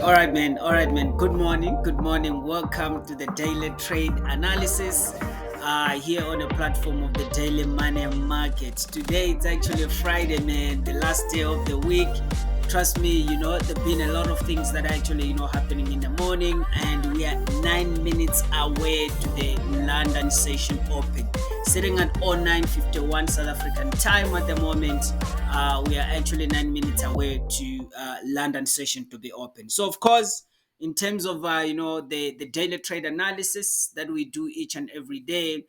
All right, man. All right, man. Good morning. Good morning. Welcome to the Daily Trade Analysis here on the platform of the Daily Money Market. Today, it's actually a Friday, man. The last day of the week. Trust me, there've been a lot of things that are actually, happening in the morning, and we are 9 minutes away to the London session open. Sitting at 09:51 South African time at the moment. We are actually 9 minutes away to London session to be open. So, of course, in terms of the daily trade analysis that we do each and every day, we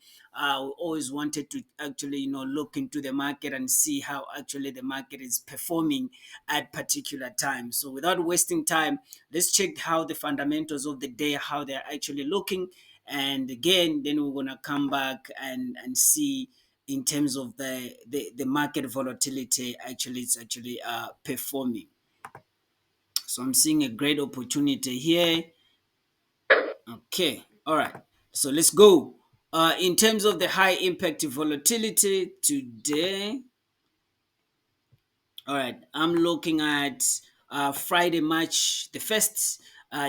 always wanted to actually look into the market and see how actually the market is performing at particular times. So, without wasting time, let's check how the fundamentals of the day, how they're actually looking, and again then we're gonna come back and see in terms of the market volatility actually it's actually performing. So I'm seeing a great opportunity here. Okay, all right, so let's go. In terms of the high impact volatility today, all right, I'm looking at Friday, March the 1st.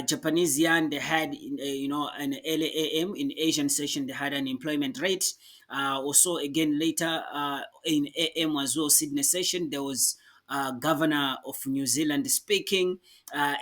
Japanese yen, they had, an early AM in Asian session, they had an employment rate. Also, again, later in AM as well, Sydney session, there was governor of New Zealand speaking.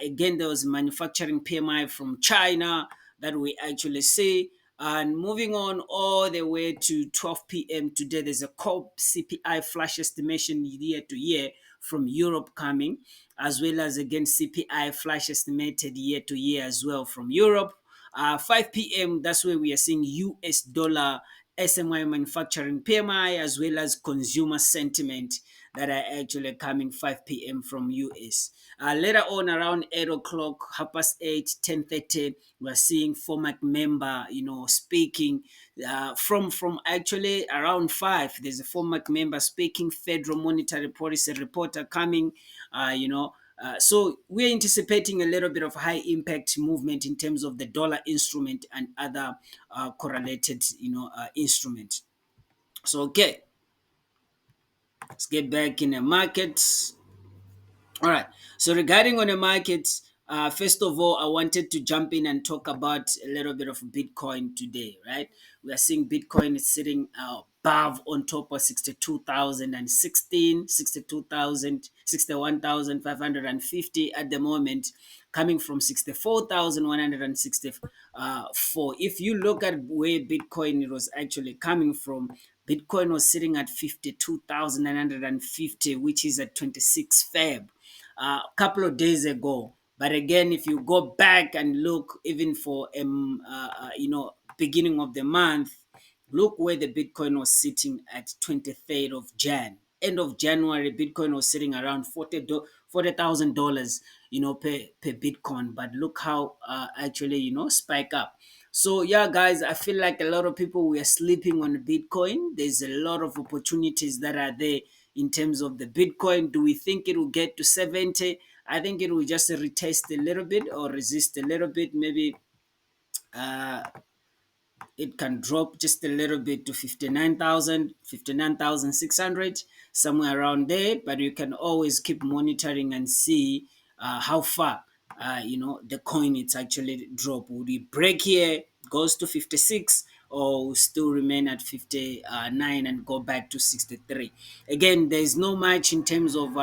Again, there was manufacturing PMI from China that we actually see. And moving on all the way to 12 p.m. today, there's a core CPI flash estimation year to year from Europe coming, as well as again CPI flash estimated year to year as well from Europe. 5 p.m. that's where we are seeing US dollar SMI manufacturing PMI as well as consumer sentiment that are actually coming 5 p.m. from US. Later on around 8 o'clock, 8:30, 10:30, we're seeing format member, speaking from actually around 5. There's a format member speaking, federal monetary policy reporter coming, so we're anticipating a little bit of high impact movement in terms of the dollar instrument and other correlated, instrument. So, okay, let's get back in the markets. All right. So regarding on the markets, first of all, I wanted to jump in and talk about a little bit of Bitcoin today, right? We are seeing Bitcoin is sitting above on top of 62,016, 61,550 at the moment, coming from 64,164. If you look at where Bitcoin was actually coming from, Bitcoin was sitting at 52,950, which is at 26 Feb a couple of days ago. But again, if you go back and look even for beginning of the month, look where the Bitcoin was sitting at 23rd of Jan. End of January, Bitcoin was sitting around $40,000, per Bitcoin. But look how actually spike up. So yeah, guys, I feel like a lot of people were sleeping on Bitcoin. There's a lot of opportunities that are there in terms of the Bitcoin. Do we think it will get to 70? I think it will just retest a little bit or resist a little bit. Maybe uh, it can drop just a little bit to 59,000, 59,600, somewhere around there. But you can always keep monitoring and see how far the coin it's actually drop. Would it break here, goes to 56, or will still remain at 59 and go back to 63? Again, there's no much in terms of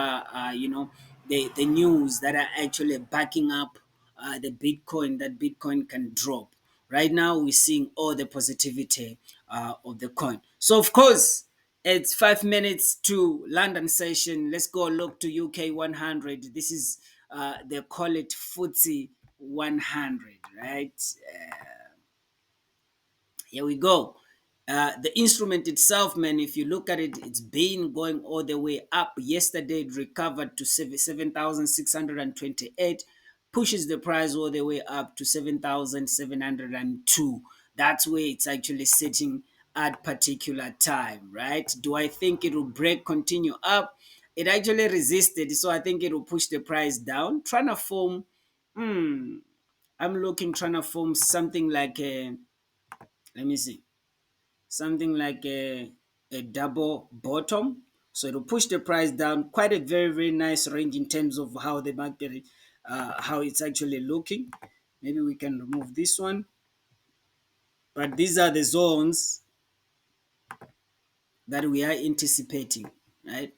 the news that are actually backing up the Bitcoin, that Bitcoin can drop. Right now, we're seeing all the positivity of the coin. So, of course, it's 5 minutes to London session. Let's go look to UK100. This is, they call it FTSE 100, right? Here we go. The instrument itself, man, if you look at it, it's been going all the way up. Yesterday, it recovered to 7,628, pushes the price all the way up to 7,702. That's where it's actually sitting at particular time, right? Do I think it will break, continue up? It actually resisted, so I think it will push the price down. Trying to form, I'm looking, trying to form something like a, let me see, something like a double bottom. So it'll push the price down. Quite a very, very nice range in terms of how the market, how it's actually looking. Maybe we can remove this one. But these are the zones that we are anticipating, right?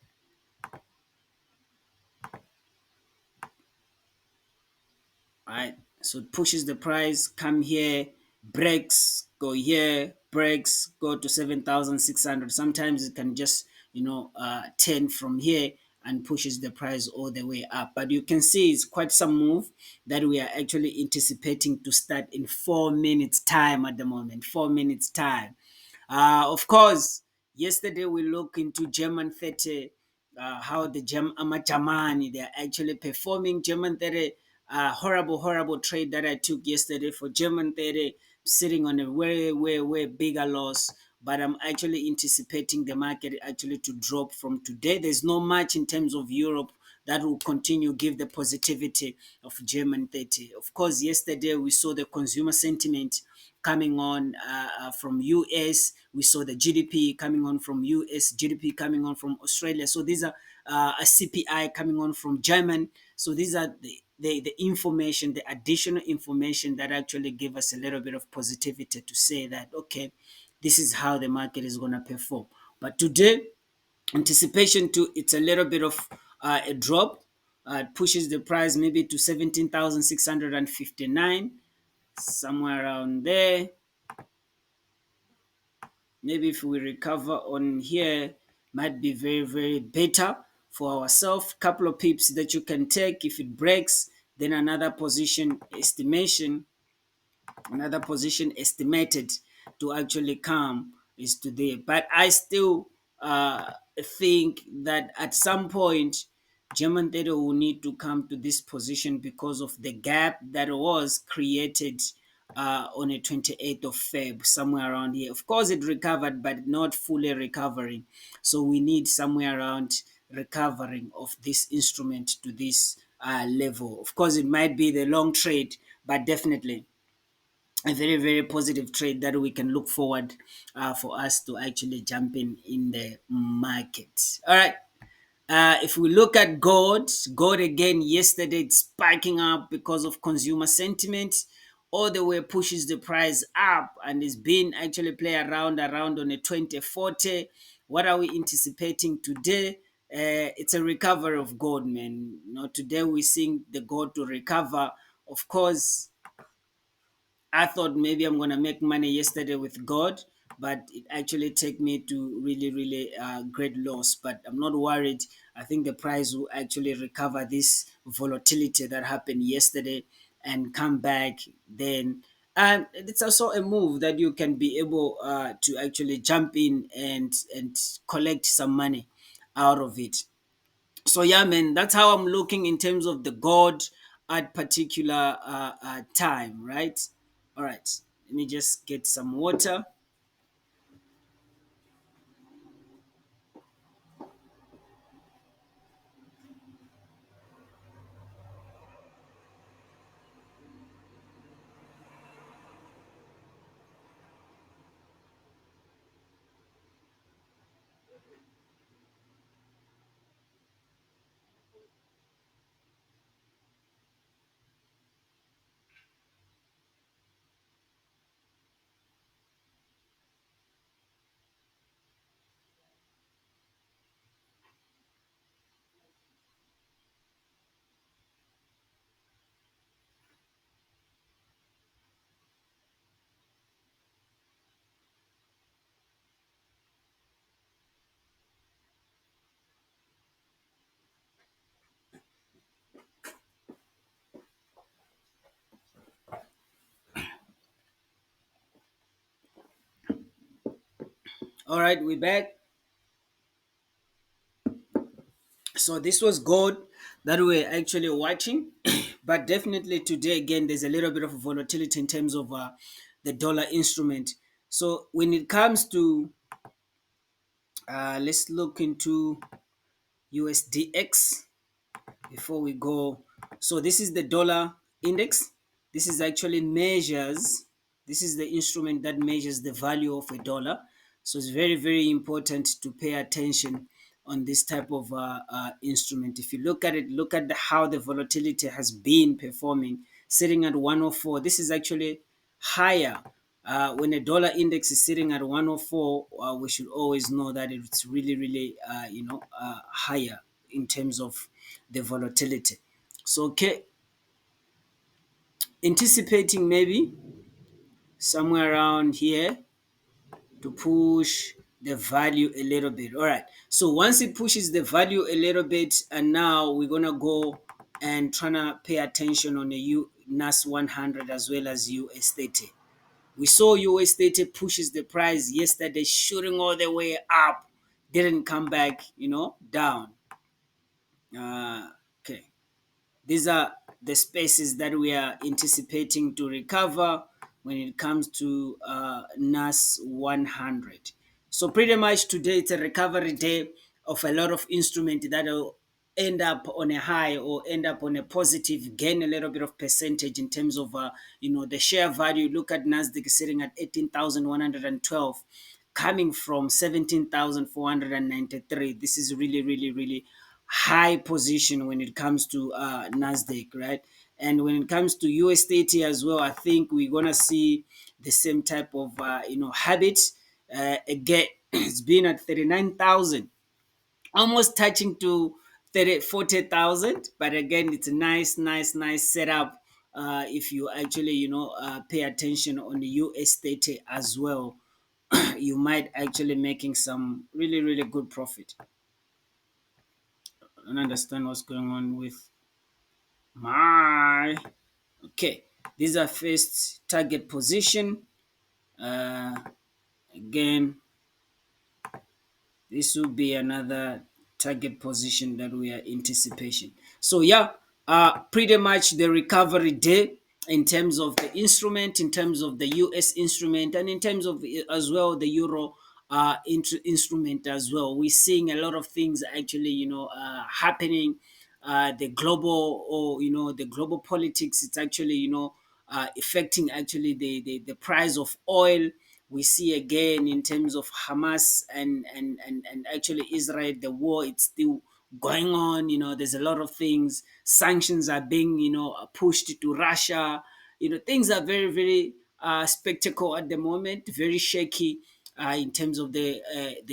Right. So it pushes the price, come here, breaks, go here, breaks, go to 7,600. Sometimes it can just, turn from here and pushes the price all the way up. But you can see it's quite some move that we are actually anticipating to start in 4 minutes time at the moment. 4 minutes time. Of course, yesterday we looked into German 30, how the Germany, they're actually performing. German 30, horrible, horrible trade that I took yesterday for German 30, sitting on a way, way, way bigger loss. But I'm actually anticipating the market actually to drop from today. There's no much in terms of Europe that will continue give the positivity of German 30. Of course, yesterday we saw the consumer sentiment coming on from US. We saw the GDP coming on from US, GDP coming on from Australia. So these are a CPI coming on from German. So these are the information, the additional information that actually give us a little bit of positivity to say that, okay, this is how the market is going to perform. But today, anticipation to it's a little bit of a drop. It pushes the price maybe to 17,659, somewhere around there. Maybe if we recover on here, might be very, very better for ourselves. Couple of pips that you can take. If it breaks, then another position estimated to actually come is today. But I still think that at some point, German data will need to come to this position because of the gap that was created on the 28th of Feb, somewhere around here. Of course, it recovered, but not fully recovering. So we need somewhere around recovering of this instrument to this level. Of course, it might be the long trade, but definitely a very, very positive trade that we can look forward for us to actually jump in the market. All right. If we look at gold again yesterday, it's spiking up because of consumer sentiment. All the way pushes the price up and it's been actually play around on a 2040. What are we anticipating today? It's a recovery of gold, man. Today we're seeing the gold to recover. Of course, I thought maybe I'm gonna make money yesterday with God, but it actually take me to really, really great loss. But I'm not worried. I think the price will actually recover this volatility that happened yesterday and come back then. And it's also a move that you can be able to actually jump in and collect some money out of it. So yeah, man, that's how I'm looking in terms of the god at particular time, right? All right, let me just get some water. All right, we're back. So this was gold that we're actually watching, but definitely today again there's a little bit of volatility in terms of the dollar instrument. So when it comes to let's look into USDX before we go. So this is the dollar index. This is actually measures, this is the instrument that measures the value of a dollar. So it's very, very important to pay attention on this type of instrument. If you look at it, look at how the volatility has been performing, sitting at 104. This is actually higher. When a dollar index is sitting at 104, we should always know that it's really, really, higher in terms of the volatility. So, okay, anticipating maybe somewhere around here to push the value a little bit. All right. So once it pushes the value a little bit, and now we're gonna go and trying to pay attention on the NAS100 as well as US30. We saw US30 pushes the price yesterday, shooting all the way up, didn't come back, down. Okay. These are the spaces that we are anticipating to recover when it comes to NAS 100. So pretty much today it's a recovery day of a lot of instrument that will end up on a high or end up on a positive, gain a little bit of percentage in terms of the share value. Look at NASDAQ sitting at 18,112, coming from 17,493. This is really, really, really high position when it comes to NASDAQ, right? And when it comes to US30 as well, I think we're gonna see the same type of habit. Again, it's been at 39,000, almost touching to 40,000. But again, it's a nice setup. If you actually pay attention on the US30 as well, you might actually making some really, really good profit. I don't understand what's going on with my. Okay, these are first target position. Again, this will be another target position that we are anticipation. So yeah, pretty much the recovery day in terms of the instrument, in terms of the US instrument, and in terms of as well the euro instrument as well. We're seeing a lot of things actually happening. The global, or the global politics, it's actually affecting actually the price of oil. We see again in terms of Hamas and actually Israel, the war, it's still going on. There's a lot of things. Sanctions are being pushed to Russia. Things are very, very spectacle at the moment, very shaky in terms of the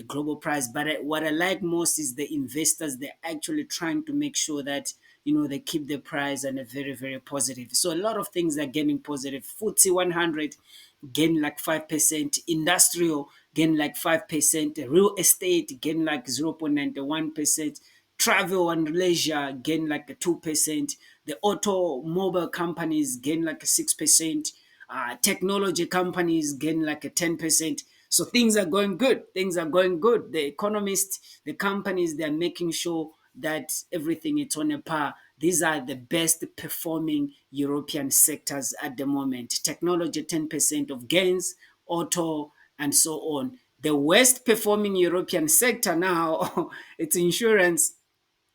global price. But what I like most is the investors. They're actually trying to make sure that they keep the price and a very, very positive. So a lot of things are getting positive. FTSE 100 gain like 5%, industrial gain like 5%, real estate gain like 0.91%, travel and leisure gain like a 2%, the automobile companies gain like a 6%, technology companies gain like a 10%. So things are going good. Things are going good. The economists, the companies, they're making sure that everything is on a par. These are the best performing European sectors at the moment. Technology, 10% of gains, auto, and so on. The worst performing European sector now, it's insurance,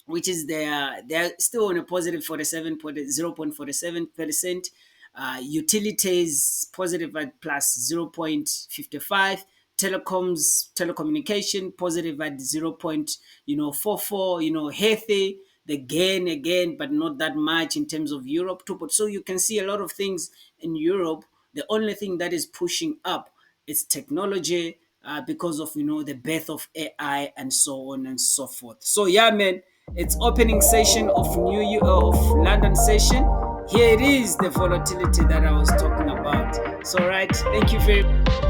which is they're still on a positive 0.47%. Utilities positive at plus 0.55. Telecommunication positive at 0.44. Healthy, the gain again, but not that much in terms of Europe. So you can see a lot of things in Europe. The only thing that is pushing up is technology, because of the birth of AI and so on and so forth. So yeah, man, it's opening session of of London session. Here it is, the volatility that I was talking about. So right, thank you very much.